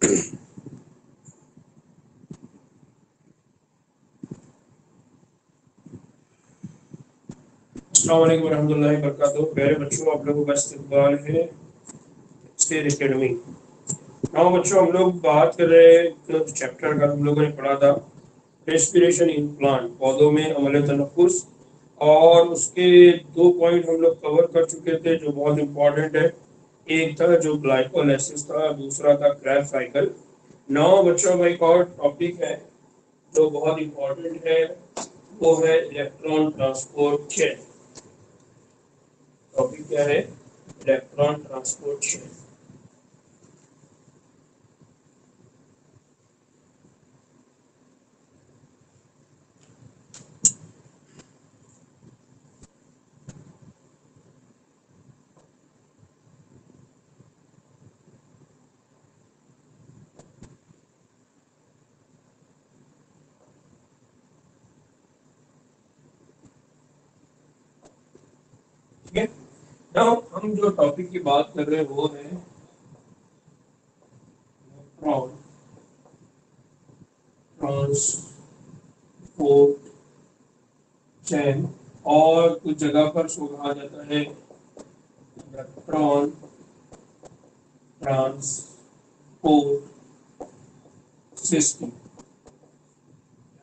अस्सलाम वालेकुम रहमतुल्लाहि व बरकातुहू। प्यारे बच्चों, आप लोगों का इस्तकबाल है स्टेट एकेडमी। हाँ बच्चों, हम लोग बात कर रहे हैं चैप्टर का, हम लोगों ने पढ़ा था रेस्पिरेशन इन प्लांट, पौधों में अमल तनफ़ुस, और उसके दो पॉइंट हम लोग कवर कर चुके थे जो बहुत इंपॉर्टेंट है। एक था जो ग्लाइकोलाइसिस था, दूसरा था क्रेब्स साइकिल। नौ बच्चों का एक और टॉपिक है जो बहुत इंपॉर्टेंट है, वो है इलेक्ट्रॉन ट्रांसपोर्ट चेन। टॉपिक क्या है? Electron transport chain. ठीक है, नाउ हम जो टॉपिक की बात कर रहे हैं वो है इलेक्ट्रॉन ट्रांसपोर्ट चैन, और कुछ जगह पर उसको कहा जाता है इलेक्ट्रॉन ट्रांसपोर्ट सिस्टम।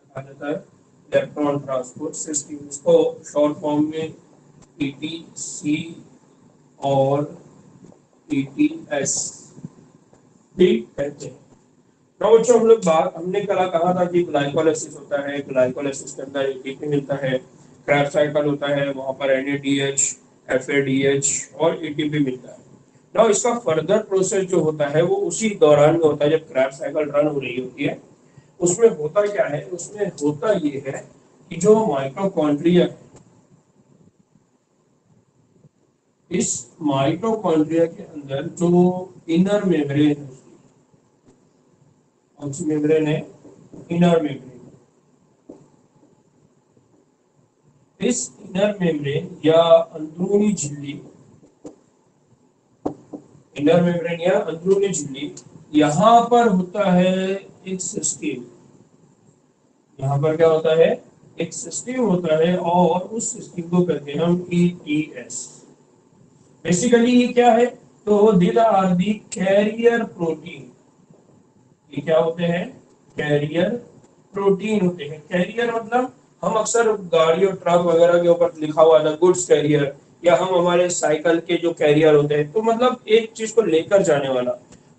कहा जाता है इलेक्ट्रॉन ट्रांसपोर्ट सिस्टम, इसको शॉर्ट फॉर्म में ईटीसी और ईटीएस भी कहते हैं। तो बच्चों, हम लोग बात हमने कहा था कि ग्लाइकोलाइसिस होता है, ग्लाइकोलाइसिस के अंदर एटीपी मिलता है, क्रेब्स साइकिल होता है, वहां पर एनएडीएच, एफएडीएच और एटीपी मिलता है। ना इसका फर्दर प्रोसेस जो होता है वो उसी दौरान में होता है जब क्रेब्स साइकिल रन हो रही होती है। उसमें होता क्या है? उसमें होता ये है कि जो माइटोकॉन्ड्रिया है, इस माइटोकॉन्ड्रिया के अंदर जो इनर मेम्ब्रेन है, कौन सी मेम्ब्रेन है? Inner membrane. इस इनर मेम्ब्रेन या अंदरूनी झिल्ली, इनर मेम्ब्रेन या अंदरूनी झिल्ली, यहाँ पर होता है एक सिस्टम। यहाँ पर क्या होता है? एक सिस्टम होता है, और उस सिस्टम को कहते हैं हम ईटीएस। बेसिकली ये क्या है? तो these are the carrier protein. ये क्या होते हैं? कैरियर प्रोटीन होते हैं। कैरियर मतलब हम अक्सर गाड़ी और ट्रक वगैरह के ऊपर लिखा हुआ था गुड्स कैरियर, या हम हमारे साइकिल के जो कैरियर होते हैं, तो मतलब एक चीज को लेकर जाने वाला।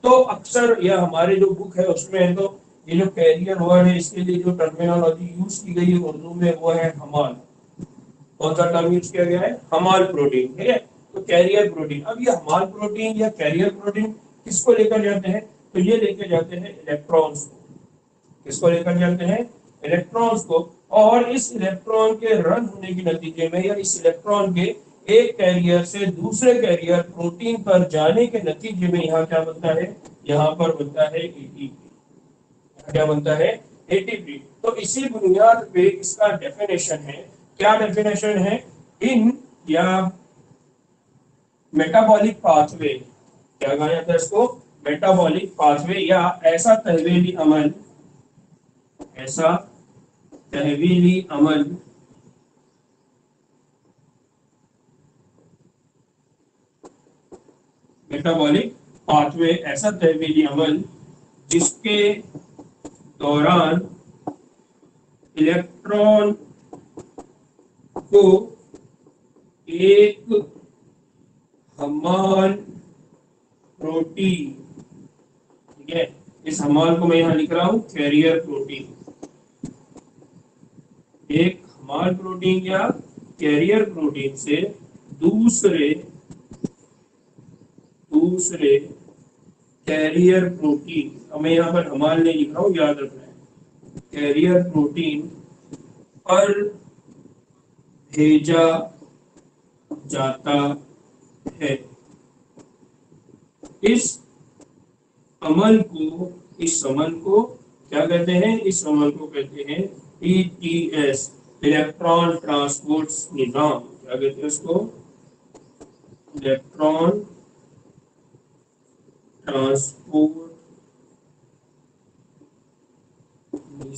तो अक्सर या हमारे जो बुक है उसमें है, तो ये जो कैरियर वर्ड है इसके लिए जो टर्मिनोलॉजी यूज की गई है उर्दू में वो है हमाल। कौन सा टर्म यूज किया गया है? हमाल प्रोटीन। ठीक है, तो कैरियर प्रोटीन। अब ये हमाल प्रोटीन या कैरियर प्रोटीन किसको लेकर जाते हैं? तो ये लेकर जाते हैं इलेक्ट्रॉन्स को। किसको लेकर जाते हैं? इलेक्ट्रॉन्स को। और इस इलेक्ट्रॉन के रन होने के नतीजे में, या इस इलेक्ट्रॉन के एक कैरियर से दूसरे कैरियर प्रोटीन पर जाने के नतीजे में यहाँ क्या बनता है? यहाँ पर बनता है एटीपी। क्या बनता है? एटीपी। तो इसी बुनियाद पे इसका डेफिनेशन है। क्या डेफिनेशन है? इन या मेटाबॉलिक पाथवे, क्या कहा जाता है इसको? मेटाबॉलिक पाथवे, या ऐसा तहवीली अमल, ऐसा तहवीली अमल मेटाबॉलिक पाथवे, ऐसा तहवीली अमल जिसके दौरान इलेक्ट्रॉन को एक हमाल प्रोटीन, ठीक है, इस हमाल को मैं यहां लिख रहा हूं कैरियर प्रोटीन, एक हमाल प्रोटीन या कैरियर प्रोटीन से दूसरे दूसरे कैरियर प्रोटीन, अब मैं यहाँ पर हमाल नहीं लिख रहा हूँ, याद रखना है, कैरियर प्रोटीन पर भेजा जाता है। इस अमल को क्या कहते हैं? इस अमल को कहते हैं ईटीएस, इलेक्ट्रॉन ट्रांसपोर्ट निजाम। क्या कहते हैं इसको? इलेक्ट्रॉन ट्रांसपोर्ट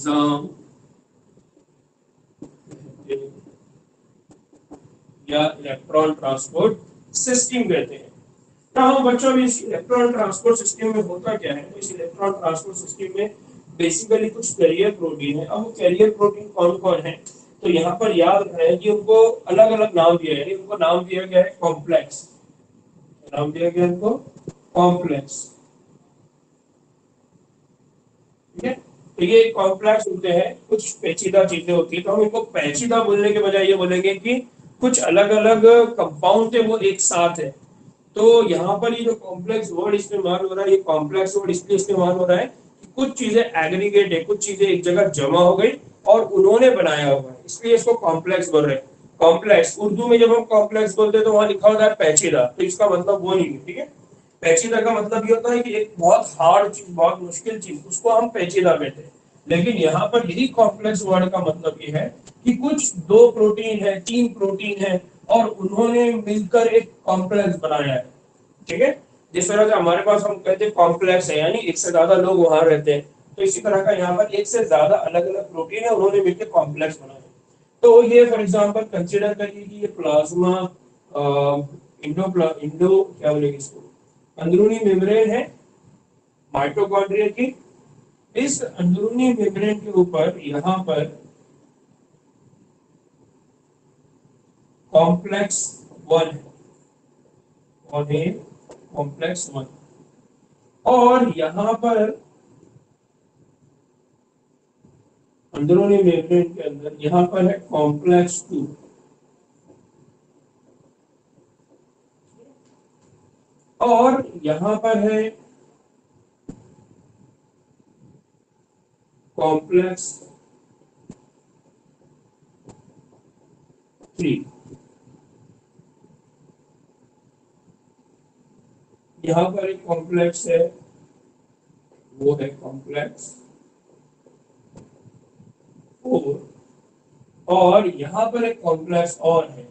एंजाइम या इलेक्ट्रॉन ट्रांसपोर्ट सिस्टम कहते हैं। तो हम बच्चों में इस इलेक्ट्रॉन ट्रांसपोर्ट सिस्टम में होता क्या है, तो इस इलेक्ट्रॉन ट्रांसपोर्ट सिस्टम में बेसिकली कुछ कैरियर प्रोटीन है। अब वो कैरियर प्रोटीन कौन कौन है, तो यहाँ पर याद रखना है कि उनको अलग अलग नाम दिया है। उनको नाम दिया गया है कॉम्प्लेक्स, नाम दिया गया उनको कॉम्प्लेक्स, ठीक है। तो ये कॉम्प्लेक्स होते हैं, कुछ पेचीदा चीजें होती है, तो हम इनको पेचीदा बोलने के बजाय ये बोलेंगे कि कुछ अलग अलग कंपाउंड है वो एक साथ है। तो यहाँ पर ये जो कॉम्प्लेक्स वर्ड इस्तेमाल हो रहा है, ये कॉम्प्लेक्स वर्ड इसलिए इस्तेमाल हो रहा है कि कुछ चीजें एग्रीगेट है, कुछ चीजें एक जगह जमा हो गई और उन्होंने बनाया हुआ है, इसलिए इसको कॉम्प्लेक्स बोल रहे हैं। कॉम्प्लेक्स उर्दू में जब हम कॉम्प्लेक्स बोलते हैं तो वहां लिखा होता है पेचीदा, तो इसका मतलब वो नहीं है, ठीक है। पेचीदा का मतलब ये होता है कि एक बहुत हार्ड चीज, बहुत मुश्किल चीज, उसको हम पेचीदा कहते हैं। लेकिन यहाँ पर यही कॉम्प्लेक्स वर्ड का मतलब ये है कि कुछ दो प्रोटीन है, तीन प्रोटीन है और उन्होंने मिलकर एक कॉम्प्लेक्स बनाया है, ठीक है। जिस तरह से हमारे पास हम कहते हैं कॉम्प्लेक्स है, यानी एक से ज्यादा लोग वहां रहते हैं, तो इसी तरह का यहाँ पर एक से ज्यादा अलग अलग प्रोटीन है, उन्होंने मिलकर कॉम्प्लेक्स बनाया। तो ये फॉर एग्जांपल कंसीडर करिए कि ये प्लाज्मा इंडो क्या बोलेंगे इसको, अंदरूनी मेम्ब्रेन है माइटोकॉन्ड्रिया की। इस अंदरूनी मेम्ब्रेन के ऊपर यहाँ पर कॉम्प्लेक्स वन है और ये कॉम्प्लेक्स वन, और यहाँ पर अंदरूनी मेम्ब्रेन के अंदर यहाँ पर है कॉम्प्लेक्स टू, और यहाँ पर है कॉम्प्लेक्स थ्री। यहाँ पर एक कॉम्प्लेक्स है, वो है कॉम्प्लेक्स फोर, और यहाँ पर एक कॉम्प्लेक्स और है,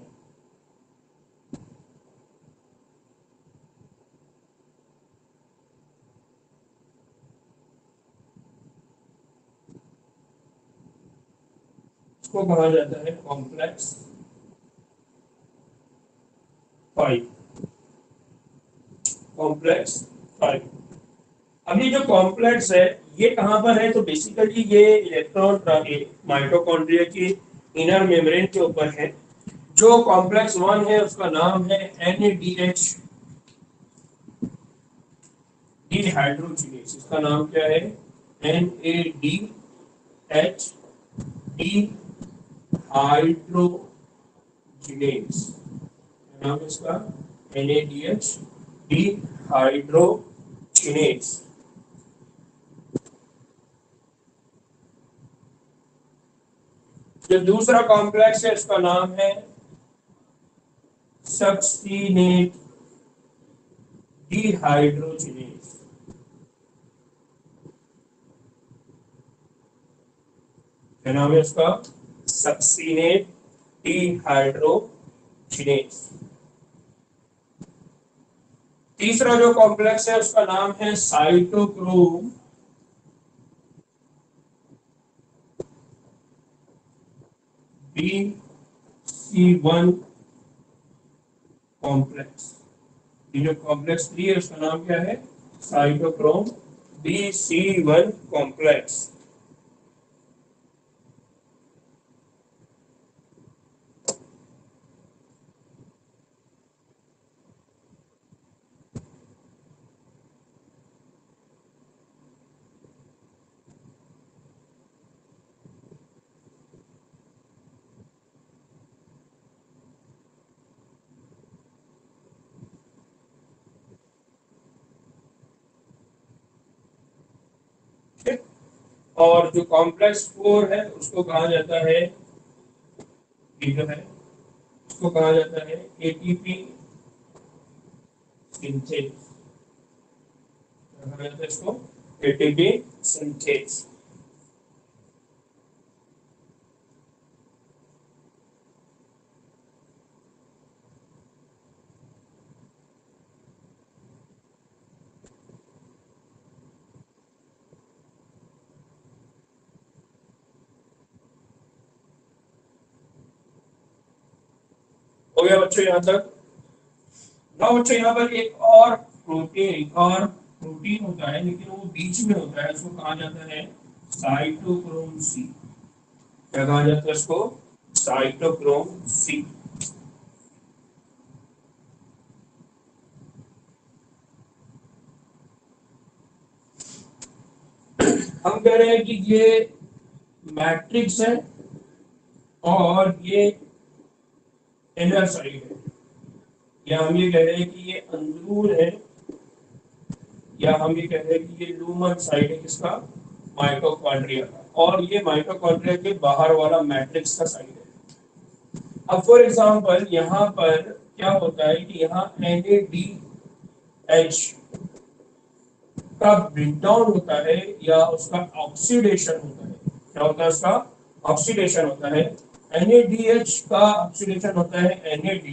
इसको कहा जाता है कॉम्प्लेक्स फाइव, कॉम्प्लेक्स फाइव। अब ये जो कॉम्प्लेक्स है ये कहाँ पर है, तो बेसिकली ये इलेक्ट्रॉन माइटोकॉन्ड्रिया की इनर मेम्ब्रेन के ऊपर है। जो कॉम्प्लेक्स वन है उसका नाम है NADH डिहाइड्रोजिनेज, इसका नाम क्या है, NADH डिहाइड्रोजिनेज, नाम है इसका NADH डिहाइड्रोजिनेज। जो दूसरा कॉम्प्लेक्स है उसका नाम है सक्सीनेट डिहाइड्रोजिनेज, क्या नाम है उसका, सक्सीनेट डिहाइड्रोजिनेज। तीसरा जो कॉम्प्लेक्स है उसका नाम है साइटोक्रोम B C1 कॉम्प्लेक्स। ये जो कॉम्प्लेक्स थ्री है उसका नाम क्या है, साइटोक्रोम B C1 कॉम्प्लेक्स। और जो कॉम्प्लेक्स फोर है उसको कहा जाता है, ये जो है उसको कहा जाता है ATP सिंथेज, कहा जाता है इसको ATP सिंथेज। हो गया बच्चों यहाँ तक। ना बच्चों यहाँ पर एक और प्रोटीन होता है, लेकिन वो बीच में होता है, उसको कहा जाता है साइटोक्रोम सी। क्या कहा जाता है उसको? Cytochrome C. हम कह रहे हैं कि ये मैट्रिक्स है और ये इनर साइड है, या हम ये कह रहे हैं कि ये अंदरून है, या हम ये कह रहे हैं कि ये लूमन साइड है किसका? माइटोकॉन्ड्रिया का। और ये माइटोकॉन्ड्रिया के बाहर वाला मैट्रिक्स का साइड है। अब फॉर एग्जांपल यहाँ पर क्या होता है कि यहाँ NADH का ब्रेकडाउन होता है या उसका ऑक्सीडेशन होता है। क्या होता है उसका? ऑक्सीडेशन होता है। NADH का ऑक्सीडेशन होता है NAD,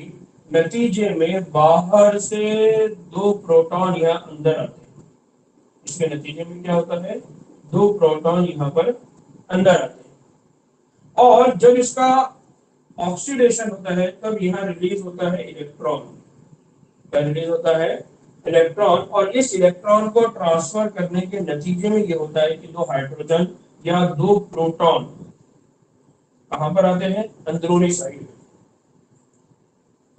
नतीजे में बाहर से दो प्रोटॉन यहाँ अंदर आते हैं। इसके नतीजे में क्या होता है? दो प्रोटॉन यहाँ पर अंदर आते हैं, और जब इसका ऑक्सीडेशन होता है तब यहाँ रिलीज होता है इलेक्ट्रॉन। क्या रिलीज होता है? इलेक्ट्रॉन। और इस इलेक्ट्रॉन को ट्रांसफर करने के नतीजे में ये होता है कि दो हाइड्रोजन या दो प्रोटॉन कहां पर आते हैं? अंदरूनी साइड।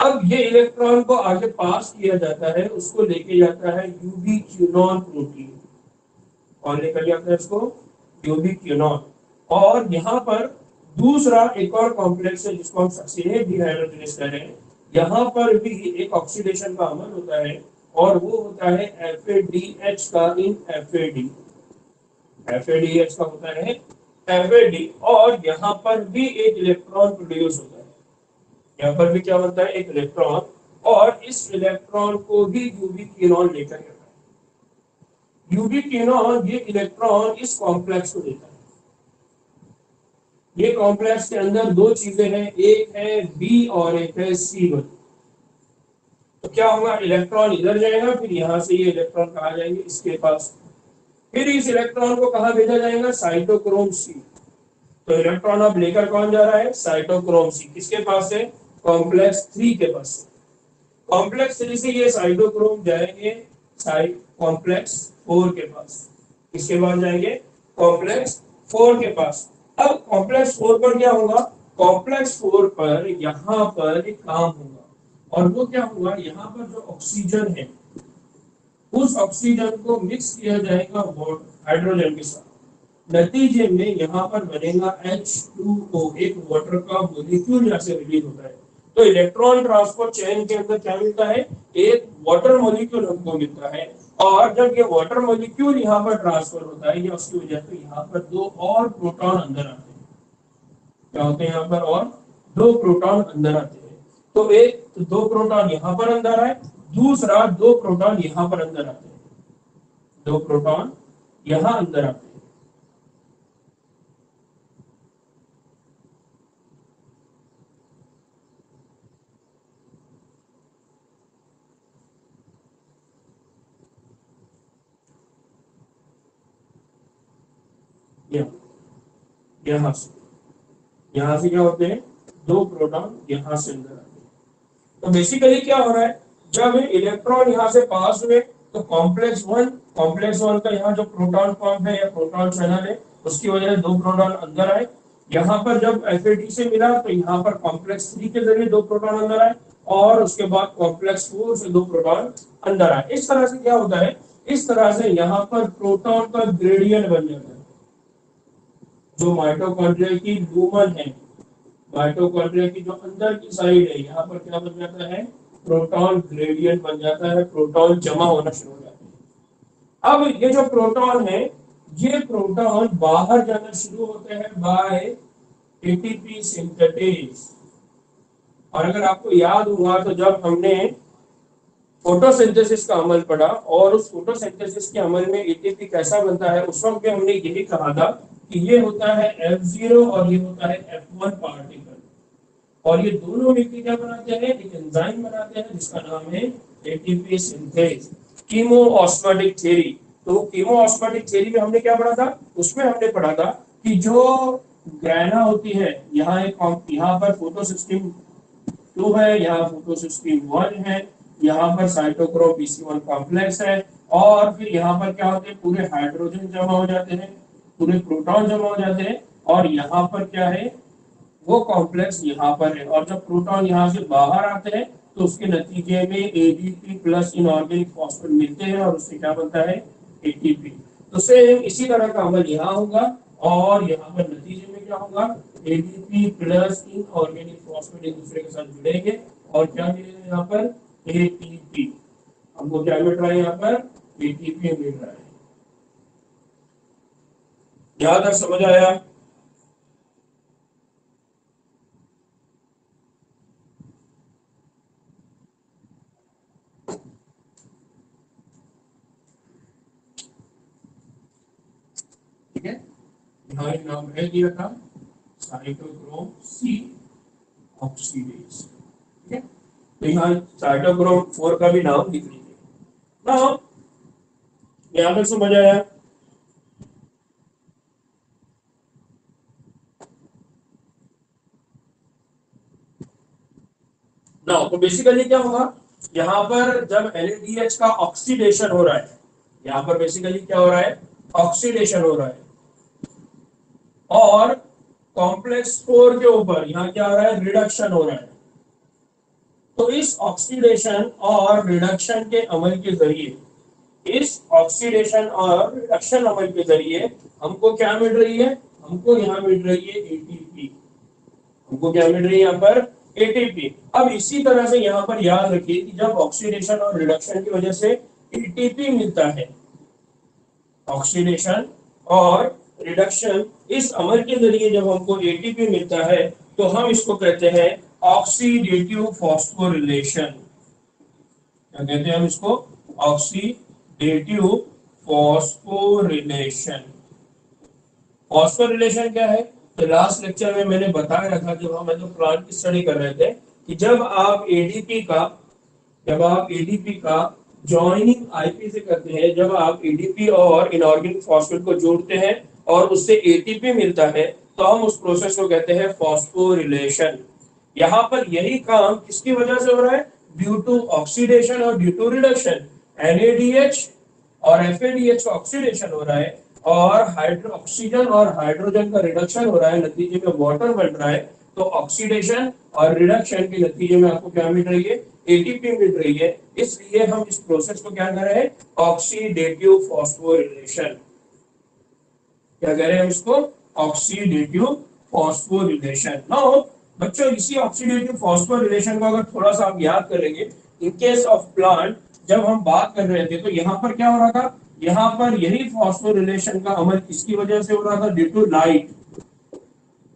अब ये इलेक्ट्रॉन को आगे पास किया जाता है, उसको लेके जाता है यूबिक्विनोन प्रोटीन, और लेकर जाता है इसको यूबिक्विनोन। और यहाँ पर दूसरा एक और कॉम्प्लेक्स है जिसको हम सक्सीनेट डिहाइड्रोजनेज कह रहे हैं। यहाँ पर भी एक ऑक्सीडेशन का अमल होता है, और वो होता है FADH का इन FAD। FADH का होता है FAD, और यहाँ पर भी एक इलेक्ट्रॉन प्रोड्यूस होता है। यहाँ पर भी क्या होता है? एक इलेक्ट्रॉन, और इस इलेक्ट्रॉन को भी यूबिक्विनोन लेकर जाता है। यूबिक्विनोन ये इलेक्ट्रॉन इस कॉम्प्लेक्स को देता है। ये कॉम्प्लेक्स के अंदर दो चीजें हैं, एक है B और एक है C1। तो क्या होगा? इलेक्ट्रॉन इधर जाएगा, फिर यहां से ये इलेक्ट्रॉन कहा जाएंगे इसके पास, फिर इस इलेक्ट्रॉन को कहा भेजा जाएगा? Cytochrome C. तो इलेक्ट्रॉन अब लेकर कौन जा रहा है? Cytochrome C. किसके पास है? कॉम्प्लेक्स 3 के पास। कॉम्प्लेक्स 3 से ये साइटोक्रोम जाएंगे साइट कॉम्प्लेक्स 4 के पास। किसके पास जाएंगे? कॉम्प्लेक्स 4 के पास। अब कॉम्प्लेक्स 4 पर क्या होगा? कॉम्प्लेक्स 4 पर यहाँ पर एक काम होगा, और वो क्या होगा? यहाँ पर जो ऑक्सीजन है उस ऑक्सीजन को मिक्स किया जाएगा हाइड्रोजन के साथ। नतीजे में यहाँ पर बनेगा H2O, एक वाटर का मॉलिक्यूल यहाँ से रिलीज होता है। तो इलेक्ट्रॉन ट्रांसपोर्ट चेन के अंदर क्या मिलता है? एक वाटर मॉलिक्यूल हमको मिलता है, और जब ये वाटर मॉलिक्यूल यहाँ पर ट्रांसफर होता है या उसकी वजह से यहाँ पर दो और प्रोटॉन अंदर आते हैं। क्या होते हैं यहाँ पर? और दो प्रोटॉन अंदर आते हैं। तो एक तो दो प्रोटॉन यहाँ पर अंदर आए, दूसरा दो प्रोटॉन यहाँ पर अंदर आते हैं। दो प्रोटॉन यहाँ अंदर आते हैं। यहाँ से क्या होते हैं? दो प्रोटॉन यहाँ से अंदर आते हैं। तो बेसिकली क्या हो रहा है? जब इलेक्ट्रॉन यहाँ से पास हुए तो कॉम्प्लेक्स 1 का यहाँ जो प्रोटॉन पंप है या प्रोटॉन चैनल है उसकी वजह से दो प्रोटॉन अंदर आए। यहाँ पर जब FAD से मिला तो यहाँ पर कॉम्प्लेक्स 3 के जरिए दो प्रोटॉन अंदर आए, और उसके बाद कॉम्प्लेक्स 4 से दो प्रोटॉन अंदर आए। इस तरह से क्या होता है? इस तरह से यहाँ पर प्रोटॉन का ग्रेडियंट बन जाता है। जो माइटोकॉन्ड्रिया की लूमन है, माइटोकॉन्ड्रिया की जो अंदर की साइड है, यहाँ पर क्या बन जाता है? प्रोटॉन ग्रेडियंट बन जाता है, प्रोटॉन जमा होना शुरू हो जाते हैं। अब ये जो प्रोटॉन है, ये प्रोटॉन बाहर जाना शुरू होते हैं बाय ATP सिंथेटेज। और अगर आपको याद हुआ तो जब हमने फोटोसिंथेसिस का अमल पढ़ा, और उस फोटोसिंथेसिस के अमल में ATP कैसा बनता है, उस वक्त भी हमने यही कहा था कि ये होता है F0 और ये होता है F1 पार्टिकल, और ये दोनों मिलकर क्या बनाते हैं? एक एंजाइम बनाते हैं जिसका नाम है ATP सिंथेज, कीमोऑस्मोटिक थ्योरी। तो कीमोऑस्मोटिक थ्योरी में हमने क्या पढ़ा था? उसमें हमने पढ़ा था कि जो ग्रैना होती है, यहाँ पर फोटोसिस्टीन 2 है, यहाँ फोटोसिस्टीन 1 है, यहाँ पर साइटोक्रोम पीसी1 कॉम्प्लेक्स है, और फिर यहाँ पर क्या होते हैं, पूरे हाइड्रोजन जमा हो जाते हैं, पूरे प्रोटॉन जमा हो जाते हैं, और यहाँ पर क्या है, वो कॉम्प्लेक्स यहाँ पर है, और जब प्रोटॉन यहाँ से बाहर आते हैं तो उसके नतीजे में एडीपी प्लस इनऑर्गेनिक फॉस्फेट मिलते हैं, और उससे क्या बनता है, एटीपी। तो सेम इसी तरह का अमल यहाँ होगा, और यहाँ पर नतीजे में क्या होगा, एडीपी प्लस इनऑर्गेनिक फॉस्फेट एक दूसरे के साथ जुड़ेंगे, और क्या मिलेगा यहाँ पर, एटीपी। हमको क्या मिल रहा है यहाँ पर, एटीपी मिल रहा है। यहाँ तक समझ आया? ठीक है, यहाँ एक नाम है दिया था, साइटोक्रोम सी ऑक्सीडेज। ठीक है, तो यहाँ साइटोक्रोम 4 का भी नाम लिख लीजिए ना। यहाँ तक समझ आया? ना तो बेसिकली क्या होगा, यहाँ पर जब NADH का ऑक्सीडेशन हो रहा है, यहाँ पर बेसिकली क्या हो रहा है, ऑक्सीडेशन हो रहा है, और कॉम्प्लेक्स 4 के ऊपर यहाँ क्या हो रहा है, रिडक्शन हो रहा है। तो इस ऑक्सीडेशन और रिडक्शन के अमल के जरिए, इस ऑक्सीडेशन और रिडक्शन अमल के जरिए हमको क्या मिल रही है, हमको यहाँ मिल रही है एटीपी। हमको क्या मिल रही है यहाँ पर, एटीपी। अब इसी तरह से यहाँ पर याद रखिए कि जब ऑक्सीडेशन और रिडक्शन की वजह से एटीपी मिलता है, ऑक्सीडेशन और रिडक्शन इस अमल के जरिए जब हमको एटीपी मिलता है, तो हम इसको कहते हैं ऑक्सीडेटिव फॉस्फोरिलेशन। क्या कहते हैं हम इसको, ऑक्सीडेटिव फॉस्फोरिलेशन। फॉस्फोरिलेशन क्या है, तो लास्ट लेक्चर में मैंने बताया था, जब हम तो प्लांट की स्टडी कर रहे थे, कि जब आप एडीपी का जॉइनिंग आईपी से करते हैं, जब आप एडीपी और इनऑर्गेनिक फॉस्फेट को जोड़ते हैं और उससे एटीपी मिलता है, तो हम उस प्रोसेस को कहते हैं फॉस्फोरिलेशन। यहाँ पर यही काम किसकी वजह से हो रहा है, ड्यू टू ऑक्सीडेशन और ड्यू टू रिडक्शन। एनएडीएच और एफएडीएच का ऑक्सीडेशन हो रहा है, और हाइड्रो ऑक्सीजन और हाइड्रोजन का रिडक्शन हो रहा है, नतीजे में वाटर बन रहा है। तो ऑक्सीडेशन और रिडक्शन के नतीजे में आपको क्या मिल रही है, एटीपी मिल रही है। इसलिए हम इस प्रोसेस को क्या कर रहे हैं, ऑक्सीडेटिव फॉस्फोरिलेशन। क्या कह रहे हैं हम इसको, ऑक्सीडेटिव फॉस्फोरिलेशन। नाउ बच्चों, इसी ऑक्सीडेटिव फॉस्फोरिलेशन को अगर थोड़ा सा आप याद करेंगे, इन केस ऑफ प्लांट जब हम बात कर रहे थे, तो यहाँ पर क्या हो रहा था, यहाँ पर यही फॉस्फोरिलेशन का अमल किसकी वजह से हो रहा था, ड्यू टू लाइट।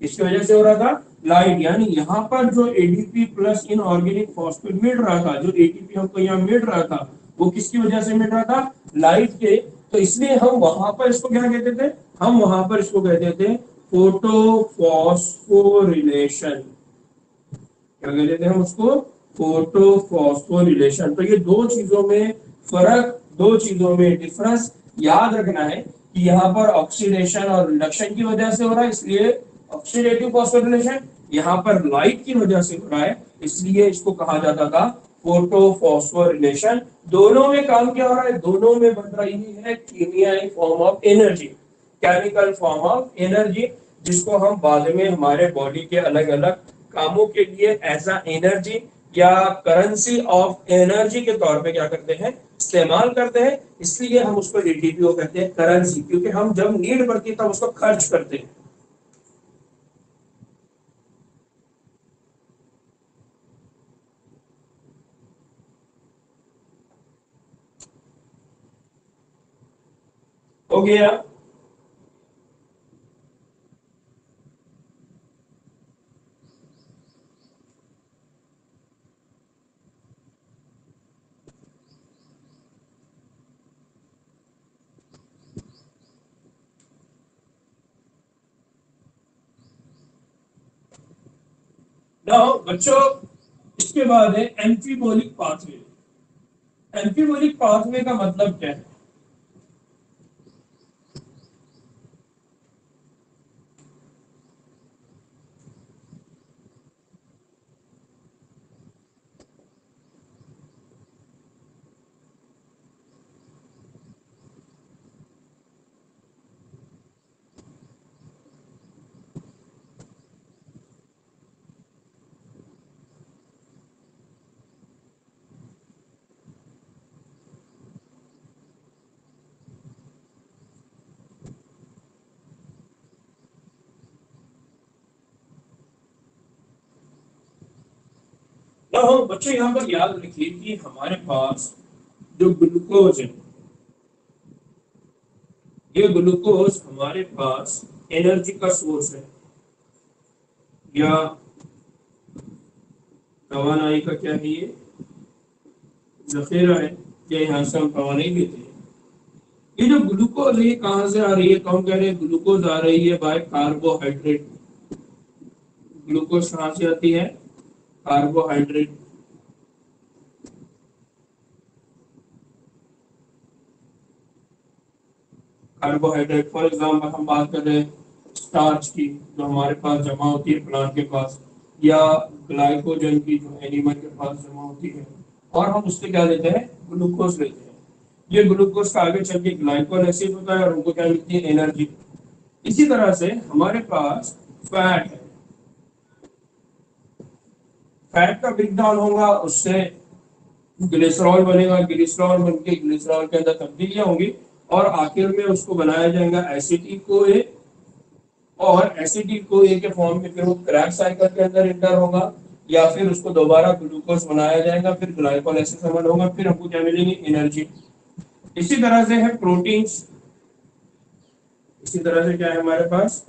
किसकी वजह से हो रहा था, लाइट। यानी यहाँ पर जो एडीपी प्लस इनऑर्गेनिक फॉस्फेट मिल रहा था, जो एटीपी हमको यहाँ मिल रहा था, वो किसकी वजह से मिल रहा था, लाइट के। तो इसलिए हम वहां पर इसको क्या कहते थे, हम वहां पर इसको कहते थे फोटोफॉस्फोरिलेशन। क्या कहते थे हम उसको, फोटोफॉस्फोरिलेशन। तो ये दो चीजों में फर्क, दो चीजों में डिफरेंस याद रखना है, कि यहाँ पर ऑक्सीडेशन और रिडक्शन की वजह से हो रहा है, इसलिए ऑक्सीडेटिव फॉस्फोरिलेशन। यहाँ पर लाइट की वजह से हो रहा है, इसलिए इसको कहा जाता था फोटोफॉस्फोरिलेशन। दोनों में काम क्या हो रहा है, दोनों में बन रही है कीमियाई form of energy, chemical form of energy, जिसको हम बाद में हमारे बॉडी के अलग अलग कामों के लिए एज अ एनर्जी या करेंसी ऑफ एनर्जी के तौर पे क्या करते हैं, इस्तेमाल करते हैं। इसलिए हम उसको एटीपीओ कहते हैं, करेंसी, क्योंकि हम जब नीड पड़ती है तब उसको खर्च करते हैं। हो गया? नाउ बच्चों, इसके बाद है एम्फीबोलिक पाथवे। एम्फीबोलिक पाथवे का मतलब क्या है, हम बच्चों यहाँ पर याद रखिए कि हमारे पास जो ग्लूकोज है, ये ग्लूकोज हमारे पास एनर्जी का सोर्स है या तवानाई का क्या है, ये जखीरा है, या यहाँ से हम तवानाई लेते हैं। ये जो ग्लूकोज है कहाँ से आ रही है, तो हम कह रहे हैं ग्लूकोज आ रही है बाय कार्बोहाइड्रेट। ग्लूकोज कहाँ से आती है, कार्बोहाइड्रेट। कार्बोहाइड्रेट फॉर एग्जाम्पल हम बात कर रहे हैं स्टार्च की, जो हमारे पास जमा होती है प्लांट के पास, या ग्लाइकोजन की जो एनिमल के पास जमा होती है, और हम उससे क्या लेते हैं, ग्लूकोज लेते हैं। ये ग्लूकोज का आगे चल के ग्लाइकोल एसिड होता है और उनको क्या मिलती है, एनर्जी। इसी तरह से हमारे पास फैट है, फैट का ब्रेक डाउन होगा, उससे ग्लिसरॉल बनेगा, ग्लिसरॉल बनके ग्लिसरॉल के अंदर तब्दीलियां होंगी और आखिर में उसको बनाया जाएगा एसिटिक कोए, और एसिटिक कोए के फॉर्म में फिर वो क्रैब साइकिल के अंदर इंटर होगा, या फिर उसको दोबारा ग्लूकोज बनाया जाएगा, फिर ग्लाइकोल एसिड समन होगा, फिर हमको क्या मिलेंगे, एनर्जी। इसी तरह से है प्रोटीन्स, इसी तरह से क्या है हमारे पास,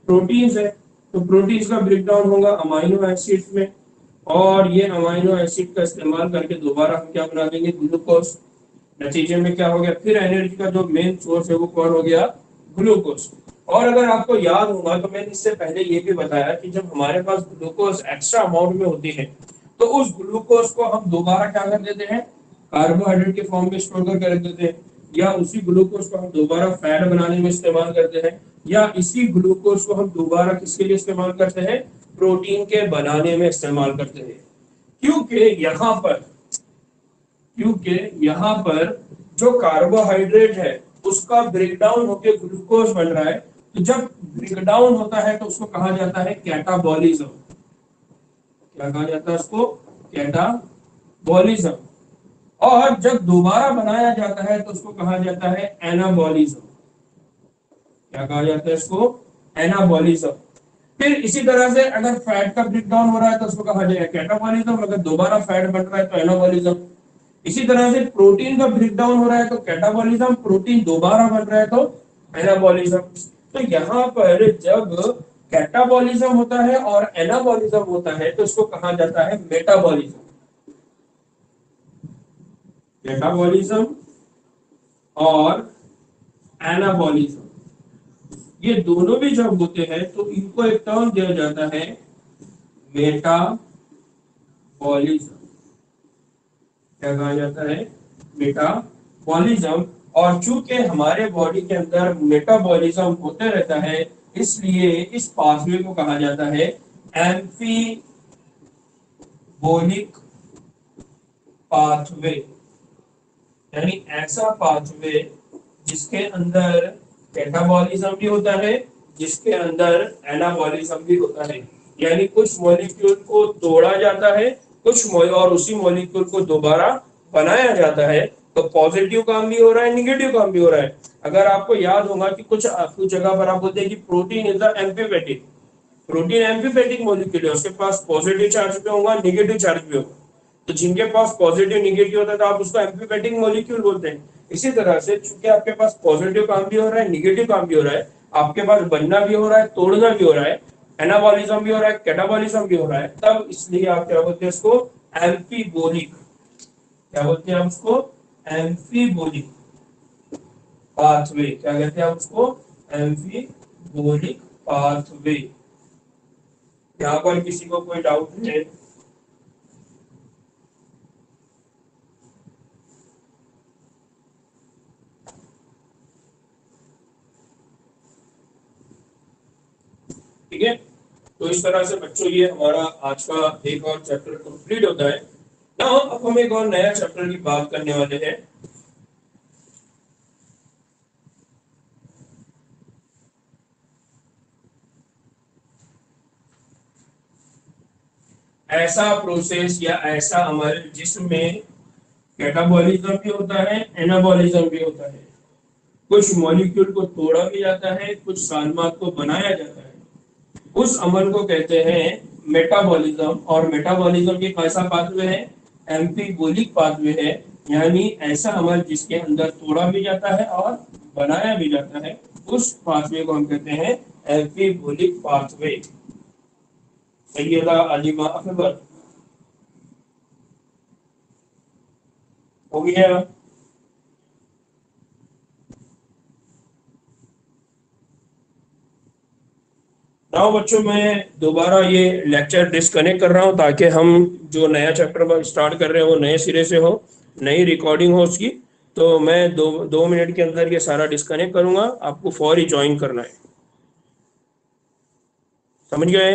प्रोटीन्स है। तो प्रोटीन्स का ब्रेक डाउन होगा अमाइनो एसिड्स में, और ये अमाइनो एसिड का इस्तेमाल करके दोबारा हम क्या बना देंगे, ग्लूकोज। नतीजे में क्या हो गया, फिर एनर्जी का जो मेन सोर्स है वो कौन हो गया, ग्लूकोज। और अगर आपको याद होगा तो मैंने इससे पहले ये भी बताया कि जब हमारे पास ग्लूकोज एक्स्ट्रा अमाउंट में होती है तो उस ग्लूकोज को हम दोबारा क्या कर देते हैं, कार्बोहाइड्रेट के फॉर्म में स्टोर करके रख देते हैं, या उसी ग्लूकोज को हम दोबारा फैट बनाने में इस्तेमाल करते हैं, या इसी ग्लूकोज को हम दोबारा किसके लिए इस्तेमाल करते हैं, प्रोटीन के बनाने में इस्तेमाल करते हैं। क्योंकि यहाँ पर जो कार्बोहाइड्रेट है उसका ब्रेकडाउन होकर ग्लूकोज बन रहा है, तो जब ब्रेकडाउन होता है तो उसको कहा जाता है कैटाबॉलिज्म। क्या कहा जाता है उसको, कैटाबॉलिज्म। और जब दोबारा बनाया जाता है तो उसको कहा जाता है एनाबॉलिज्म। क्या कहा जाता है इसको, एनाबॉलिज्म। फिर इसी तरह से अगर फैट का ब्रेकडाउन हो रहा है तो उसको कहा जाएगा कैटाबॉलिज्म, अगर दोबारा फैट बन रहा है तो एनाबॉलिज्म। इसी तरह से प्रोटीन का ब्रेकडाउन हो रहा है तो कैटाबॉलिज्म, प्रोटीन दोबारा बन रहा है तो एनाबॉलिज्म। तो यहाँ पर जब कैटाबॉलिज्म होता है और एनाबॉलिज्म होता है तो इसको कहा जाता है मेटाबॉलिज्म। मेटाबॉलिज्म और एनाबॉलिज्म, ये दोनों भी जब होते हैं तो इनको एक टर्म दिया जाता है मेटाबॉलिज्म। क्या कहा जाता है, मेटाबॉलिज्म। और चूंकि हमारे बॉडी के अंदर मेटाबॉलिज्म होते रहता है, इसलिए इस पाथवे को कहा जाता है एम्फीबोलिक पाथवे, यानी ऐसा पाथवे जिसके अंदर कैटाबॉलिज्म भी होता है, जिसके अंदर एनाबॉलिज्म भी होता है। यानी कुछ मॉलिक्यूल को तोड़ा जाता है, और उसी मॉलिक्यूल को दोबारा बनाया जाता है। तो पॉजिटिव काम भी हो रहा है, निगेटिव काम भी हो रहा है। अगर आपको याद होगा कि कुछ जगह पर आप बोलते हैं कि protein is the amphipathic, protein amphipathic molecule है, उसके पास पॉजिटिव चार्ज भी होगा, निगेटिव चार्ज भी होगा। तो जिनके पास पॉजिटिव निगेटिव होता है तो आप उसको एम्फीपैथिक मॉलिक्यूल बोलते हैं। इसी तरह से चूंकि आपके पास पॉजिटिव काम भी हो रहा है, निगेटिव काम भी हो रहा है, आपके पास बनना भी हो रहा है, तोड़ना भी हो रहा है, एनाबॉलिज्म भी हो रहा है, कैटाबॉलिज्म भी हो रहा है, तब इसलिए आप क्या बोलते हैं उसको, एम्फीबोलिक। क्या बोलते हैं आप उसको, एम्फीबोलिक पाथवे। क्या कहते हैं आप उसको, एम्फीबोलिक पाथवे। यहाँ पर किसी को कोई डाउट है? ठीक है, तो इस तरह से बच्चों ये हमारा आज का एक और चैप्टर कंप्लीट होता है ना। अब हम एक और नया चैप्टर की बात करने वाले हैं। ऐसा प्रोसेस या ऐसा हमारे जिस्म में कैटाबॉलिज्म भी होता है, एनाबॉलिज्म भी होता है। कुछ मॉलिक्यूल को तोड़ा भी जाता है, कुछ सालमात को बनाया जाता है। उस अमल को कहते हैं मेटाबॉलिज्म, और मेटाबॉलिज्म के कैसा पाथवे है, एम्फीबोलिक पाथवे है, यानी ऐसा अमल जिसके अंदर तोड़ा भी जाता है और बनाया भी जाता है, उस पाथवे को हम कहते हैं एम्फीबोलिक पाथवे। सैयदा अलीमा अकबर हो गया। नाउ बच्चों, मैं दोबारा ये लेक्चर डिस्कनेक्ट कर रहा हूँ ताकि हम जो नया चैप्टर स्टार्ट कर रहे हैं वो नए सिरे से हो, नई रिकॉर्डिंग हो उसकी। तो मैं 2 मिनट के अंदर ये सारा डिस्कनेक्ट करूंगा, आपको फौरी ज्वाइन करना है। समझ गए?